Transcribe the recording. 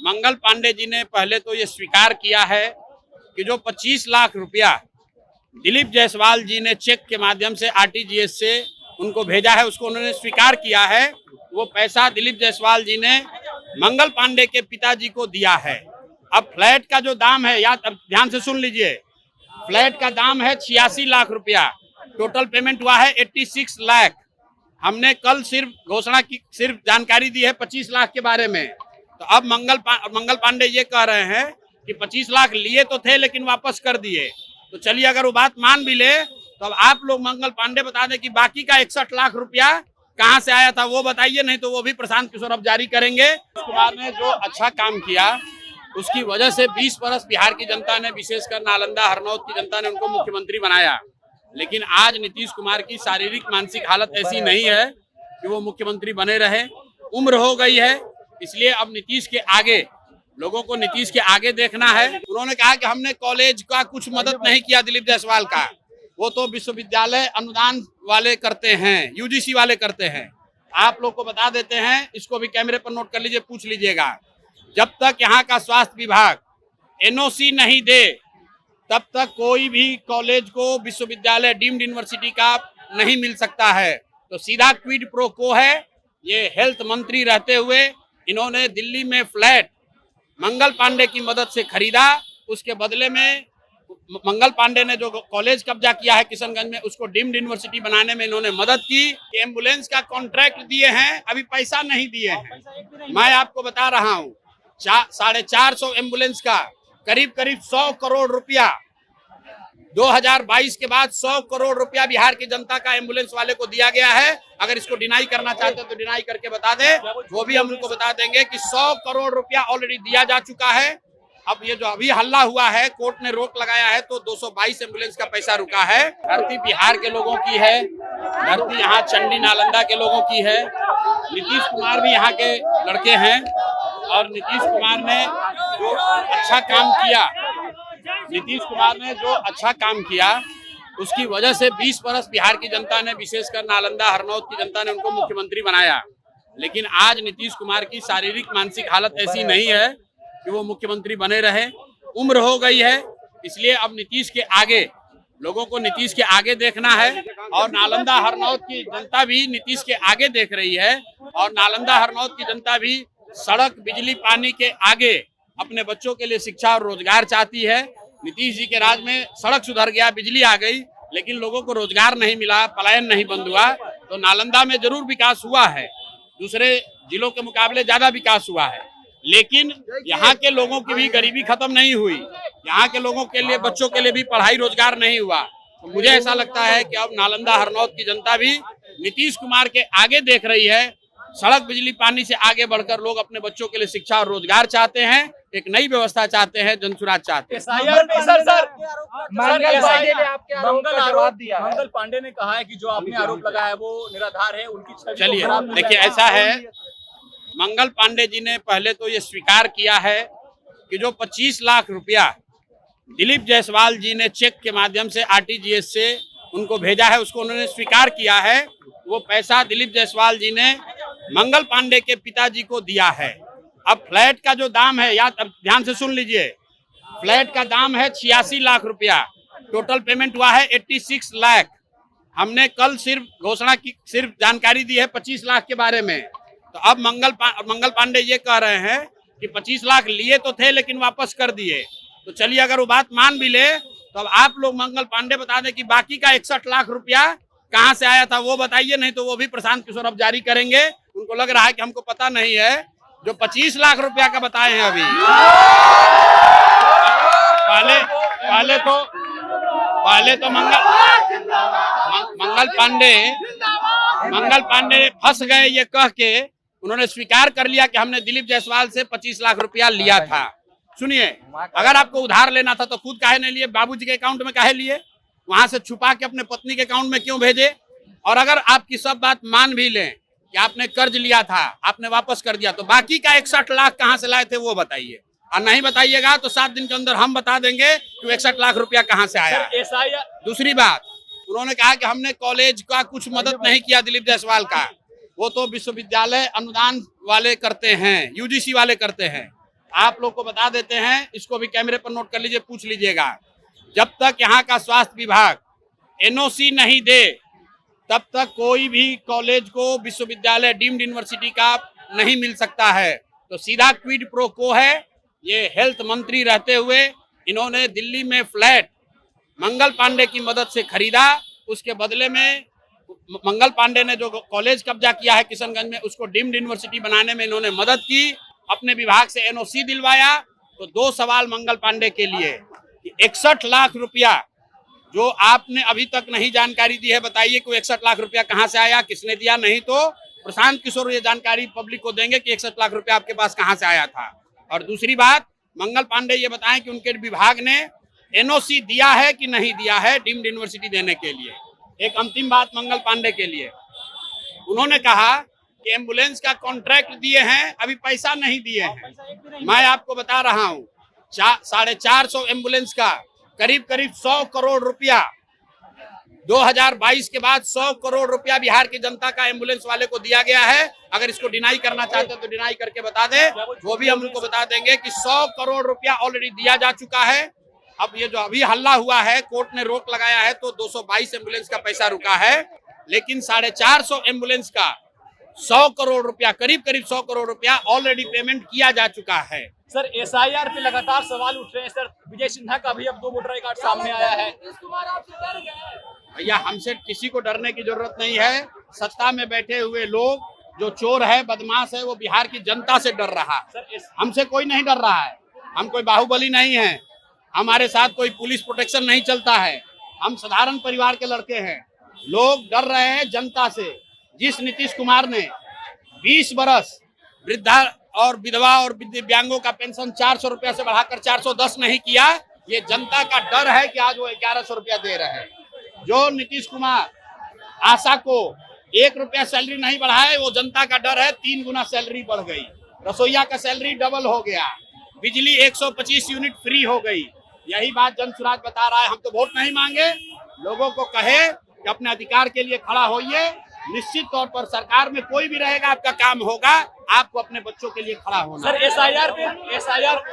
मंगल पांडे जी ने पहले तो ये स्वीकार किया है कि जो 25 लाख रुपया दिलीप जायसवाल जी ने चेक के माध्यम से आरटीजीएस से उनको भेजा है, उसको उन्होंने स्वीकार किया है। वो पैसा दिलीप जायसवाल जी ने मंगल पांडे के पिताजी को दिया है। अब फ्लैट का जो दाम है, याद अब ध्यान से सुन लीजिए, फ्लैट का दाम है 86 लाख रुपया, टोटल पेमेंट हुआ है 86 लाख। हमने कल सिर्फ घोषणा की, सिर्फ जानकारी दी है 25 लाख के बारे में। तो अब मंगल पांडे ये कह रहे हैं कि 25 लाख लिए तो थे लेकिन वापस कर दिए। तो चलिए, अगर वो बात मान भी ले तो अब आप लोग मंगल पांडे बता दें कि बाकी का 61 लाख रुपया कहां से आया था वो बताइए, नहीं तो वो भी प्रशांत किशोर अब जारी करेंगे। कुमार ने जो अच्छा काम किया उसकी वजह से 20 बरस बिहार की जनता ने, विशेषकर नालंदा हरनौत की जनता ने उनको मुख्यमंत्री बनाया। लेकिन आज नीतीश कुमार की शारीरिक मानसिक हालत ऐसी नहीं है कि वो मुख्यमंत्री बने रहे। उम्र हो गई है, इसलिए अब नीतीश के आगे, लोगों को नीतीश के आगे देखना है। उन्होंने कहा कि हमने कॉलेज का कुछ मदद नहीं किया दिलीप जायसवाल का, वो तो विश्वविद्यालय अनुदान वाले करते हैं, यूजीसी वाले करते हैं। आप लोग को बता देते हैं, इसको भी कैमरे पर नोट कर लीजिए, पूछ लीजिएगा। जब तक यहाँ का स्वास्थ्य विभाग एनओसी नहीं दे तब तक कोई भी कॉलेज को विश्वविद्यालय डीम्ड यूनिवर्सिटी का नहीं मिल सकता है। तो सीधा क्विड प्रो को है। ये हेल्थ मंत्री रहते हुए इन्होंने दिल्ली में फ्लैट मंगल पांडे की मदद से खरीदा। उसके बदले में मंगल पांडे ने जो कॉलेज कब्जा किया है किशनगंज में, उसको डीम्ड यूनिवर्सिटी बनाने में इन्होंने मदद की। एम्बुलेंस का कॉन्ट्रैक्ट दिए हैं, अभी पैसा नहीं दिए हैं। मैं आपको बता रहा हूँ, 450 एम्बुलेंस का करीब 100 करोड़ रुपया 2022 के बाद 100 करोड़ रुपया बिहार की जनता का एम्बुलेंस वाले को दिया गया है। अगर इसको डिनाई करना चाहते हैं तो डिनाई करके बता दे, वो भी हम उनको बता देंगे कि 100 करोड़ रुपया ऑलरेडी दिया जा चुका है। अब ये जो अभी हल्ला हुआ है, कोर्ट ने रोक लगाया है, तो 222 एम्बुलेंस का पैसा रुका है। धरती बिहार के लोगों की है, धरती यहाँ चंडी नालंदा के लोगों की है। नीतीश कुमार भी यहाँ के लड़के हैं और नीतीश कुमार ने जो अच्छा काम किया, उसकी वजह से 20 बरस बिहार की जनता ने, विशेषकर नालंदा हरनौत की जनता ने उनको मुख्यमंत्री बनाया। लेकिन आज नीतीश कुमार की शारीरिक मानसिक हालत ऐसी नहीं है कि वो मुख्यमंत्री बने रहे। उम्र हो गई है, इसलिए अब नीतीश के आगे, लोगों को नीतीश के आगे देखना है। और नालंदा हरनौत की जनता भी नीतीश के आगे देख रही है। और नालंदा हरनौत की जनता भी सड़क, बिजली, पानी के आगे अपने बच्चों के लिए शिक्षा और रोजगार चाहती है। नीतीश जी के राज में सड़क सुधर गया, बिजली आ गई, लेकिन लोगों को रोजगार नहीं मिला, पलायन नहीं बंद हुआ। तो नालंदा में जरूर विकास हुआ है, दूसरे जिलों के मुकाबले ज्यादा विकास हुआ है, लेकिन यहाँ के लोगों की भी गरीबी खत्म नहीं हुई। यहाँ के लोगों के लिए, बच्चों के लिए भी पढ़ाई रोजगार नहीं हुआ। तो मुझे ऐसा लगता है कि अब नालंदा हरनौत की जनता भी नीतीश कुमार के आगे देख रही है। सड़क, बिजली, पानी से आगे बढ़कर लोग अपने बच्चों के लिए शिक्षा और रोजगार चाहते हैं, एक नई व्यवस्था चाहते हैं, जनसुराज चाहते हैं। मंगल पांडे ने कहा है कि जो आपने आरोप लगाया है वो निराधार है, उनकी छवि। चलिए देखिए, ऐसा है, मंगल पांडे जी ने पहले तो ये स्वीकार किया है कि जो 25 लाख रुपया दिलीप जायसवाल जी ने चेक के माध्यम से आरटीजीएस से उनको भेजा है, उसको उन्होंने स्वीकार किया है। वो पैसा दिलीप जायसवाल जी ने मंगल पांडे के पिताजी को दिया है। अब फ्लैट का जो दाम है, याद अब ध्यान से सुन लीजिए, फ्लैट का दाम है 86 लाख रुपया, टोटल पेमेंट हुआ है 86 लाख। हमने कल सिर्फ घोषणा की, सिर्फ जानकारी दी है 25 लाख के बारे में। तो अब मंगल पांडे ये कह रहे हैं कि 25 लाख लिए तो थे लेकिन वापस कर दिए। तो चलिए, अगर वो बात मान भी ले तो अब आप लोग मंगल पांडे बता दें कि बाकी का 61 लाख रुपया कहां से आया था वो बताइए, नहीं तो वो भी प्रशांत किशोर अब जारी करेंगे। उनको लग रहा है कि हमको पता नहीं है। जो 25 लाख रुपया का बताए हैं अभी, पहले तो मंगल पांडे फंस गए ये कह के, उन्होंने स्वीकार कर लिया कि हमने दिलीप जायसवाल से 25 लाख रुपया लिया था। सुनिए, अगर आपको उधार लेना था तो खुद काहे नहीं लिए, बाबूजी के अकाउंट में काहे लिए, वहां से छुपा के अपने पत्नी के अकाउंट में क्यों भेजे? और अगर आपकी सब बात मान भी लें कि आपने कर्ज लिया था, आपने वापस कर दिया, तो बाकी का 61 लाख कहां से लाए थे वो बताइए। और नहीं बताइएगा तो 7 दिन के अंदर हम बता देंगे कि 61 लाख रुपया कहां से आया। दूसरी बात, उन्होंने कहा कि हमने कॉलेज का कुछ मदद नहीं किया दिलीप जायसवाल का, वो तो विश्वविद्यालय अनुदान वाले करते हैं, यूजीसी वाले करते हैं। आप लोग को बता देते हैं, इसको भी कैमरे पर नोट कर लीजिए, पूछ लीजिएगा। जब तक यहाँ का स्वास्थ्य विभाग एनओसी नहीं दे तब तक कोई भी कॉलेज को विश्वविद्यालय डीम्ड यूनिवर्सिटी का नहीं मिल सकता है। तो सीधा क्विड प्रो को है। ये हेल्थ मंत्री रहते हुए इन्होंने दिल्ली में फ्लैट मंगल पांडे की मदद से खरीदा। उसके बदले में मंगल पांडे ने जो कॉलेज कब्जा किया है किशनगंज में, उसको डीम्ड यूनिवर्सिटी बनाने में इन्होंने मदद की, अपने विभाग से एनओसी दिलवाया। तो दो सवाल मंगल पांडे के लिए कि 61 लाख रुपया जो आपने अभी तक नहीं जानकारी दी है, बताइए कि 61 लाख रुपया कहां से आया, किसने दिया? नहीं तो प्रशांत किशोर ये जानकारी पब्लिक को देंगे कि 61 लाख रुपया आपके पास कहां से आया था। और दूसरी बात, मंगल पांडे ये बताएं कि उनके विभाग ने एनओसी दिया है कि नहीं दिया है डीम्ड यूनिवर्सिटी देने के लिए। एक अंतिम बात मंगल पांडे के लिए, उन्होंने कहा कि एम्बुलेंस का कॉन्ट्रैक्ट दिए हैं, अभी पैसा नहीं दिए हैं। मैं आपको बता रहा हूं, 450 एम्बुलेंस का करीब 100 करोड़ रुपया 2022 के बाद 100 करोड़ रुपया बिहार की जनता का एम्बुलेंस वाले को दिया गया है। अगर इसको डिनाई करना चाहते हैं तो डिनाई करके बता दे, वो भी हम उनको बता देंगे कि 100 करोड़ रुपया ऑलरेडी दिया जा चुका है। अब ये जो अभी हल्ला हुआ है, कोर्ट ने रोक लगाया है, तो 222 एम्बुलेंस का पैसा रुका है, लेकिन 450 एम्बुलेंस का 100 करोड़ रुपया, करीब 100 करोड़ रुपया ऑलरेडी पेमेंट किया जा चुका है। सर एसआईआर पे लगातार सवाल उठ रहे हैं। सर विजय सिन्हा का भी अब 2 वोटर आई कार्ड सामने आया है। भैया, हमसे किसी को डरने की जरूरत नहीं है। सत्ता में बैठे हुए लोग, जो चोर है, बदमाश है, वो बिहार की जनता से डर रहा है। हमसे कोई नहीं डर रहा है। हम कोई बाहुबली नहीं है, हमारे साथ कोई पुलिस प्रोटेक्शन नहीं चलता है। हम साधारण परिवार के लड़के हैं। लोग डर रहे हैं जनता से। जिस नीतीश कुमार ने 20 बरस वृद्धा और विधवा और दिव्यांगों का पेंशन 400 रुपया से बढ़ाकर 410 नहीं किया, ये जनता का डर है कि आज वो 1100 रुपया दे रहे हैं। जो नीतीश कुमार आशा को 1 रुपया सैलरी नहीं बढ़ाए, वो जनता का डर है। 3 गुना सैलरी बढ़ गई, रसोईया का सैलरी डबल हो गया, बिजली 125 यूनिट फ्री हो गई। यही बात जन सुराज बता रहा है। हम तो वोट नहीं मांगे, लोगों को कहे कि अपने अधिकार के लिए खड़ा होइए। निश्चित तौर पर सरकार में कोई भी रहेगा, आपका काम होगा आपको अपने बच्चों के लिए खड़ा होना। Sir SIR